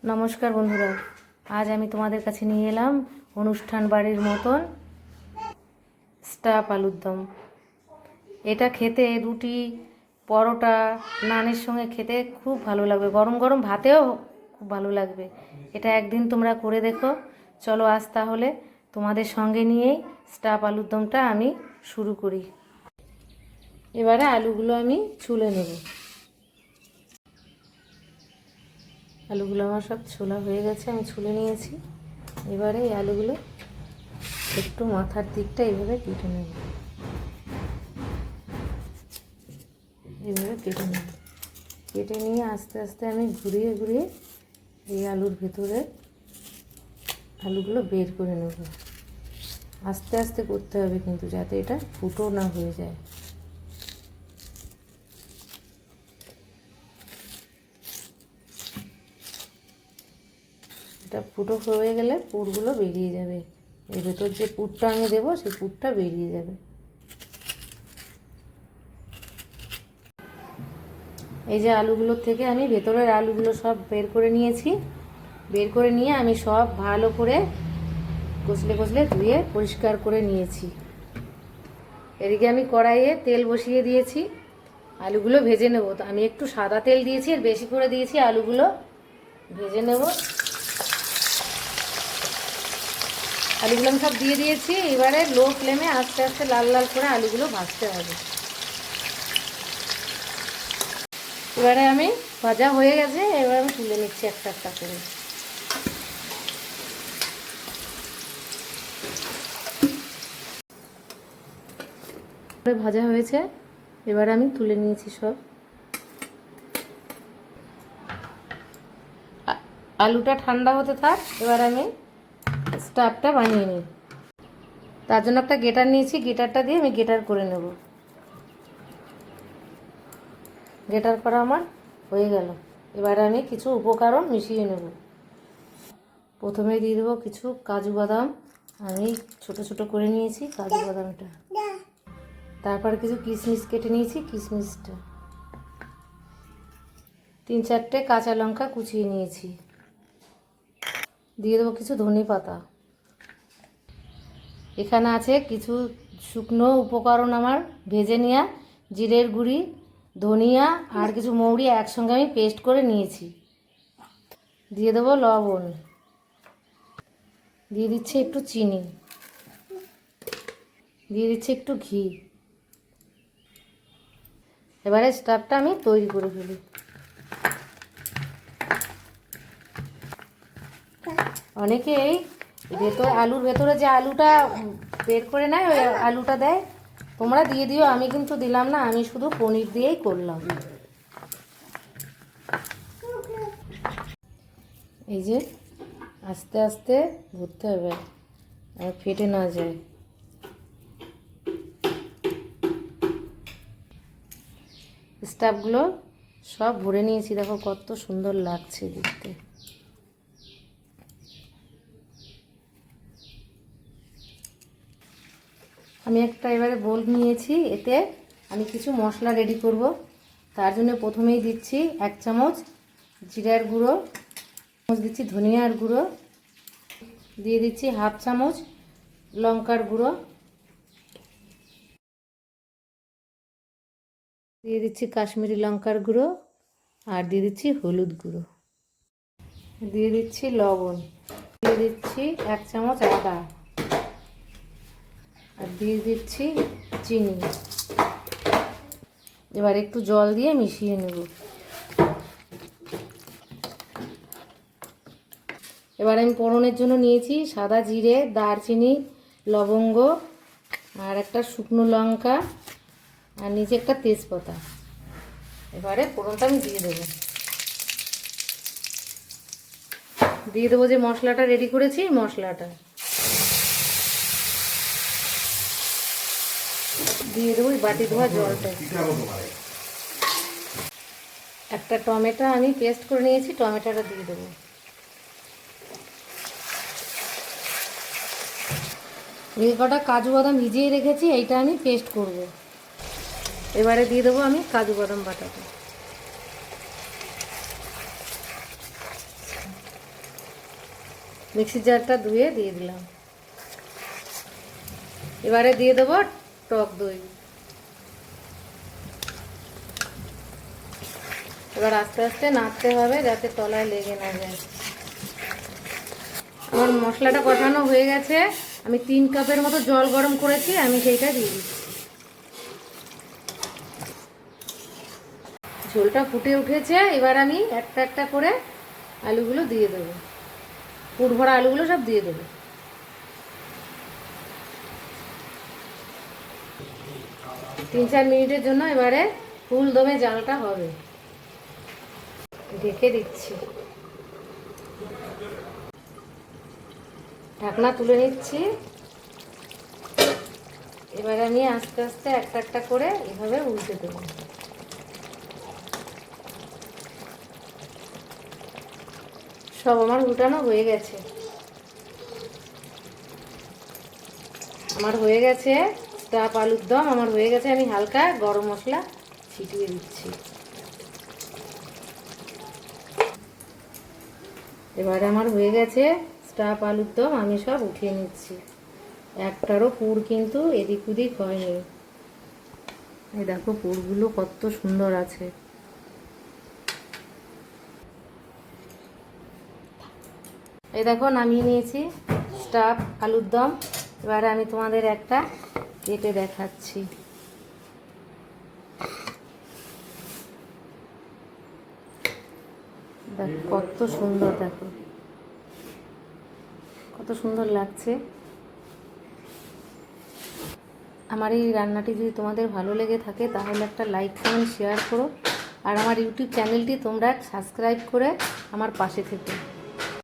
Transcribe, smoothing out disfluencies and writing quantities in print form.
নমস্কার বন্ধুরা, আজ আমি তোমাদের কাছে নিয়ে এলাম অনুষ্ঠান বাড়ির মতন স্টাফ আলুর দম। এটা খেতে রুটি, পরোটা, নানের সঙ্গে খেতে খুব ভালো লাগবে, গরম গরম ভাতেও খুব ভালো লাগবে। এটা একদিন তোমরা করে দেখো। চলো আজ তাহলে তোমাদের সঙ্গে নিয়েই স্টাফ আলুর দমটা আমি শুরু করি। এবারে আলুগুলো আমি ছুলে নেব। আলুগুলো আমার সব ছোলা হয়ে গেছে, আমি ছুলে নিয়েছি। এবারে এই আলুগুলো একটু মাথার দিকটা এইভাবে কেটে নেব, এইভাবে কেটে নেব। কেটে নিয়ে আস্তে আস্তে আমি ঘুরিয়ে ঘুরিয়ে এই আলুর ভেতরে আলুগুলো বের করে নেব। আস্তে আস্তে করতে হবে কিন্তু, যাতে এটা ফুটো না হয়ে যায়। এটা ফুটো হয়ে গেলে পুরগুলো বেরিয়ে যাবে, এর ভেতর যে পুরটা আমি দেবো সেই পুরটা বেরিয়ে যাবে। এই যে আলুগুলোর থেকে আমি ভেতরের আলুগুলো সব বের করে নিয়েছি। বের করে নিয়ে আমি সব ভালো করে কষলে কষলে ধুয়ে পরিষ্কার করে নিয়েছি। এদিকে আমি কড়াইয়ে তেল বসিয়ে দিয়েছি, আলুগুলো ভেজে নেব। তো আমি একটু সাদা তেল দিয়েছি, আর বেশি করে দিয়েছি, আলুগুলো ভেজে নেব। আলুগুলো আমি সব দিয়ে দিয়েছি। এবারে লো ফ্লেমে আস্তে আস্তে লাল লাল করে আলুগুলো ভাজতে হবে। এবারে আমি ভাজা হয়ে গেছে, এবার আমি তুলে নিচ্ছি একটা একটা করে। ভাজা হয়েছে, এবার আমি তুলে নিয়েছি সব। আলুটা ঠান্ডা হতে থাক, এবার আমি স্টাফটা বানিয়ে নিই। তার জন্য একটা গ্রেটার নিয়েছি, গ্রেটারটা দিয়ে আমি গ্রেটার করে নেব। গ্রেটার করা আমার হয়ে গেল। এবারে আমি কিছু উপকরণ মিশিয়ে নেব। প্রথমে দিয়ে দেবো কিছু কাজু বাদাম, আমি ছোট ছোট করে নিয়েছি কাজু বাদামটা। তারপর কিছু কিশমিশ কেটে নিয়েছি, কিশমিশটা। 3-4টে কাঁচা লঙ্কা কুচিয়ে নিয়েছি। দিয়ে দেবো কিছু ধনে পাতা। এখানে আছে কিছু শুকনো উপকরণ আমার ভেজে নেওয়া, জিরের গুঁড়ি, ধনিয়া আর কিছু মৌরি একসঙ্গে আমি পেস্ট করে নিয়েছি। দিয়ে দেবো লবণ, দিয়ে দিচ্ছি একটু চিনি, দিয়ে দিচ্ছি একটু ঘি। এবারে স্টাফটা আমি তৈরি করে ফেলি। অনেকেই আলুর ভেতরে যে আলুটা বের করে নেয়, ওই আলুটা দেয়, তোমরা দিয়ে দিও। আমি কিন্তু দিলাম না, আমি শুধু পনির দিয়েই করলাম। এই যে আস্তে আস্তে ভরতে হবে, আর ফেটে না যায়। স্টাফগুলো সব ভরে নিয়েছি, দেখো কত সুন্দর লাগছে দেখতে। আমি একটা এবারে বোল নিয়েছি, এতে আমি কিছু মশলা রেডি করব। তার জন্য প্রথমেই দিচ্ছি 1 চামচ জিরার গুঁড়ো, দিচ্ছি ধনিয়ার গুঁড়ো, দিয়ে দিচ্ছি 1/2 চামচ লঙ্কার গুঁড়ো, দিয়ে দিচ্ছি কাশ্মীরি লঙ্কার গুঁড়ো, আর দিয়ে দিচ্ছি হলুদ গুঁড়ো, দিয়ে দিচ্ছি লবণ, দিয়ে দিচ্ছি 1 চামচ আদা, আর দিয়ে দিচ্ছি চিনি। এবার একটু জল দিয়ে মিশিয়ে নেব। এবার আমি ফোড়নের জন্য নিয়েছি সাদা জিরে, দারচিনি, লবঙ্গ, আর একটা শুকনো লঙ্কা, আর নিচে একটা তেজপাতা। এবারে ফোড়নটা আমি দিয়ে দেবো। দিয়ে দেবো যে মশলাটা রেডি করেছি, মশলাটা দিয়ে দেবো। বাটি ধোয়া জলটা, একটা টমেটো আমি পেস্ট করে নিয়েছি, টমেটোটা দিয়ে দেবো। এই কটা কাজু বাদাম ভিজিয়ে রেখেছি, এইটা আমি পেস্ট করব। এবারে দিয়ে দেবো আমি কাজু বাদাম বাটাটা। মিক্সির জারটা ধুয়ে দিয়ে দিলাম। এবারে দিয়ে দেবো টক দই। এবার আস্তে আস্তে নাড়তে হবে যাতে তলায় লেগে না যায়। আমার মশলাটা কষানো হয়ে গেছে। আমি 3 কাপের মতো জল গরম করেছি, আমি সেইটা দিয়ে দিচ্ছি। ঝোলটা ফুটে উঠেছে। এবার আমি একটা একটা করে আলুগুলো দিয়ে দেবো, পুর ভরা আলুগুলো সব দিয়ে দেবো। 3-4 মিনিটের জন্য এবারে ফুল দমে জালটা হবে। ঢেকে দিচ্ছি, ঢাকনা তুলে নিচ্ছি। এবারে আমি আস্তে আস্তে একটা একটা করে এভাবে উল্টে দেবো। সব আমার উল্টানো হয়ে গেছে। আমার হয়ে গেছে স্টাফ আলুর দম, আমার হয়ে গেছে। আমি হালকা গরম মশলা ছিটিয়ে দিচ্ছি। এবারে আমার হয়ে গেছে স্টাফ আলুর দম, আমি সব উঠিয়ে নিচ্ছি। একটারও পুর কিন্তু এদিক ওদিক হয়নি। এই দেখো পুরগুলো কত সুন্দর আছে। এই দেখো নামিয়ে নিয়েছি স্টাফ আলুর দম। এবারে আমি তোমাদের একটা কেটে দেখাচ্ছি। দেখো কত সুন্দর, দেখো কত সুন্দর লাগছে। আমার এই রান্নাটি যদি তোমাদের ভালো লেগে থাকে তাহলে একটা লাইক কমেন্ট শেয়ার করো, আর আমার ইউটিউব চ্যানেলটি তোমরা সাবস্ক্রাইব করে আমার পাশে থেকো।